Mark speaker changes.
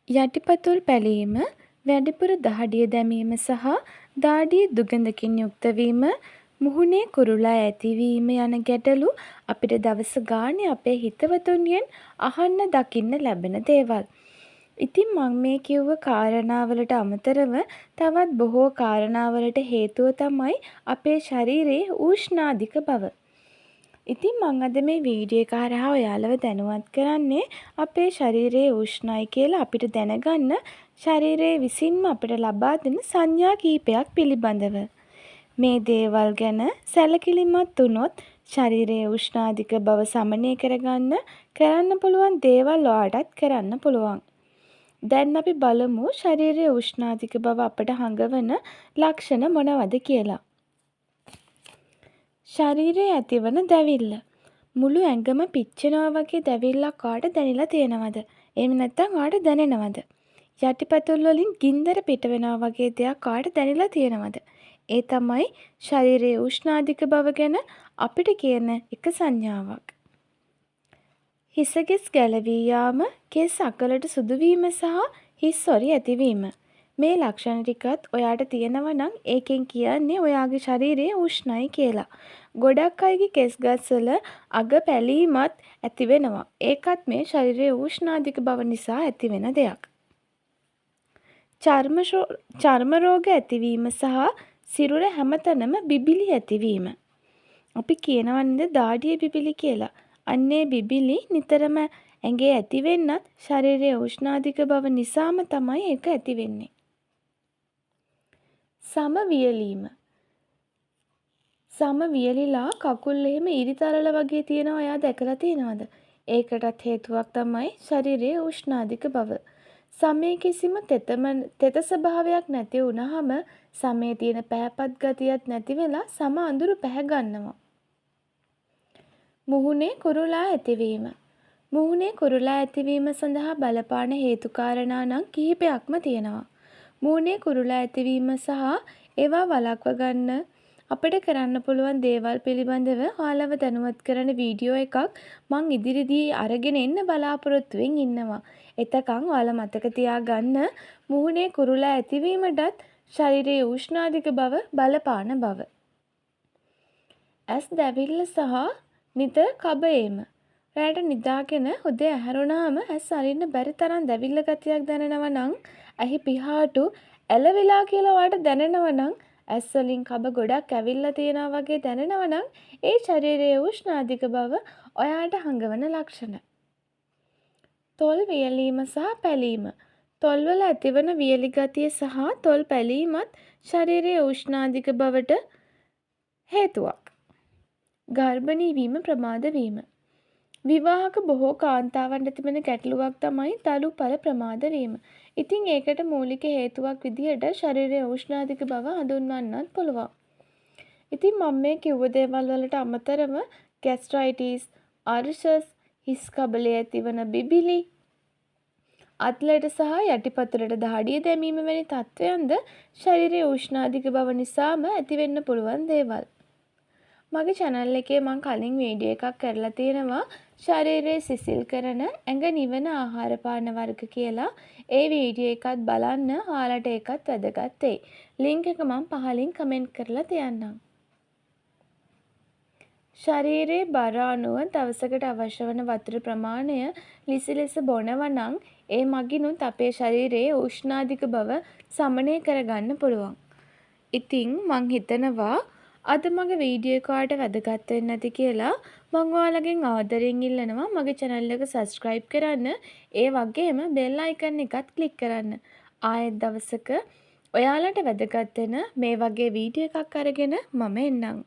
Speaker 1: යටිපතුල් පැලීම, වැඩිපුර දහඩිය දැමීම සහ දාඩිය දුගඳකින් යුක්ත වීම, මුහුණේ කුරුළා ඇතිවීම යන ගැටලු අපිට දවස ගානේ අපේ හිතවතුන්ගෙන් අහන්න දකින්න ලැබෙන දේවල්. ඉතින් මම මේ කිව්ව කාරණාවලට අමතරව තවත් බොහෝ කාරණාවලට හේතුව තමයි අපේ ශරීරයේ ඌෂ්ණාධික බව. ඉතින් මම අද මේ වීඩියෝ එක හරහා ඔයාලව දැනුවත් කරන්නේ අපේ ශරීරයේ උෂ්ණයි කියලා අපිට දැනගන්න ශරීරයේ විසින්ම අපිට ලබා දෙන සංඥා කිහිපයක් පිළිබඳව. මේ දේවල් ගැන සැලකිලිමත් වුණොත් ශරීරයේ උෂ්ණාධික බව සමනය කරන්න පුළුවන් දේවල් ඔයාටත් කරන්න පුළුවන්. දැන් අපි බලමු ශරීරයේ උෂ්ණාධික බව අපට හඟවන ලක්ෂණ මොනවද කියලා. ශරීරයේ ඇතිවන දැවිල්ල. මුළු ඇඟම පිච්චෙනවා වගේ දැවිල්ලක් ඔයාට දැනෙලා තියෙනවද? එහෙම නැත්නම් ඔයාට දැනෙනවද? යටිපතුල් වලින් ගින්දර පිට වෙනවා වගේ දෙයක් ඔයාට දැනෙලා තියෙනවද? ඒ තමයි ශරීරයේ උෂ්ණාධික බව ගැන අපිට කියන එක සංඥාවක්. හිසගෙස් ගැලවී යාම, කෙස් අකලට සුදු වීම සහ හිස් සොරි ඇතිවීම. මේ ලක්ෂණ ටිකත් ඔයාට තියෙනවා නම් ඒකෙන් කියන්නේ ඔයාගේ ශරීරය උෂ්ණයි කියලා. ගොඩක් අයගේ කෙස් ගස්වල අග පැලීමත් ඇති වෙනවා. ඒකත් මේ ශරීරයේ උෂ්ණාධික බව නිසා ඇතිවෙන දෙයක්. චර්ම රෝග ඇතිවීම සහ සිරුර හැමතැනම බිබිලි ඇතිවීම. අපි කියනවා නේද දාඩිය බිබිලි කියලා. අන්නේ බිබිලි නිතරම ඇඟේ ඇති වෙන්නත් ශරීරයේ උෂ්ණාධික බව නිසාම තමයි ඒක ඇති වෙන්නේ. සම වියලීම. සම වියලිලා කකුල් එහෙම ඉරිතරල වගේ තියෙනවා ඔයා දැකලා තියෙනවද? ඒකටත් හේතුවක් තමයි ශරීරයේ උෂ්ණාධික බව. සමේ කිසිම තෙත ස්වභාවයක් නැති වුනහම සමේ තියෙන පැහැපත් ගතියත් නැති වෙලා සම අඳුරු පැහැ ගන්නවා. මුහුණේ කුරුළා ඇතිවීම. මුහුණේ කුරුළා ඇතිවීම සඳහා බලපාන හේතු කාරණා නම් කිහිපයක්ම තියෙනවා. මුහුණේ කුරුළා ඇතිවීම සහ ඒවා වළක්ව ගන්න අපිට කරන්න පුළුවන් දේවල් පිළිබඳව ඔයාලව දැනුවත් කරන වීඩියෝ එකක් මං ඉදිරියේදී අරගෙන එන්න බලාපොරොත්තුවෙන් ඉන්නවා. එතකන් ඔයාලා මතක තියාගන්න මුහුණේ කුරුළා ඇතිවීමටත් ශරීරයේ උෂ්ණාධික බව බලපාන බව. ඇස් දැවිල්ල සහ නිතර කබ ඒම. රැට නිදාගෙන උදේ ඇහැරුණාම ඇස් අරින්න බැරි තරම් දැවිල්ල ගතියක් දැනෙනවා නම්, ඇහි පිහාටු ඇලවිලා කියලා ඔයාට දැනෙනවා නම්, ඇස් වලින් කබ ගොඩක් ඇවිල්ලා තියෙනවා වගේ දැනෙනවා නම්, ඒ ශරීරයේ උෂ්ණාධික බව ඔයාට හඟවන ලක්ෂණ. තොල් වියලීම සහ පැලීම. තොල්වල ඇතිවන වියලි ගතිය සහ තොල් පැලීමත් ශරීරයේ උෂ්ණාධික බවට හේතුවක්. ගර්භණී වීම ප්‍රමාද වීම. විවාහක බොහෝ කාන්තාවන්ට තිබෙන ගැටලුවක් තමයි දරු පල ප්‍රමාද වීම. ඉතින් ඒකට මූලික හේතුවක් විදිහට ශරීරයේ උෂ්ණාධික බව හඳුන්වන්නත් පුළුවන්. ඉතින් මම මේ කිව්ව දේවල් වලට අමතරව ગેස්ට්‍රයිටිස්, අර්ශස්, හිස් කබලේ ඇතිවන බිබිලි, අත්ලයට සහ යටිපතුලට දහඩිය දැමීම වැනි තත්ත්වයන්ද ශරීරයේ උෂ්ණාධික බව නිසාම ඇතිවෙන්න පුළුවන් දේවල්. මගේ channel එකේ මම කලින් වීඩියෝ එකක් කරලා තියෙනවා ශරීරය සිසිල් කරන ඇඟ නිවන ආහාර පාන වර්ග කියලා. ඒ වීඩියෝ එකත් බලන්න. ඔයාලට ඒකත් වැදගත් වෙයි. link එක මම පහලින් කමෙන්ට් කරලා තියන්නම්. ශරීරයේ බර අනුව දවසකට අවශ්‍ය වන වතුර ප්‍රමාණය ලිස ලෙස බොනවා නම් ඒ මගිනුත් අපේ ශරීරයේ උෂ්ණාධික බව සමනය කරගන්න පුළුවන්. ඉතින් මං හිතනවා අද මගේ වීඩියෝ එක ඔයාලට වැදගත් වෙන්නේ නැති කියලා. මම ඔයාලගෙන් ආදරෙන් ඉල්ලනවා මගේ channel එක subscribe කරන්න. ඒ වගේම bell icon එකත් click කරන්න. ආයෙත් දවසක ඔයාලට වැදගත් වෙන මේ වගේ වීඩියෝ එකක් අරගෙන මම එන්නම්.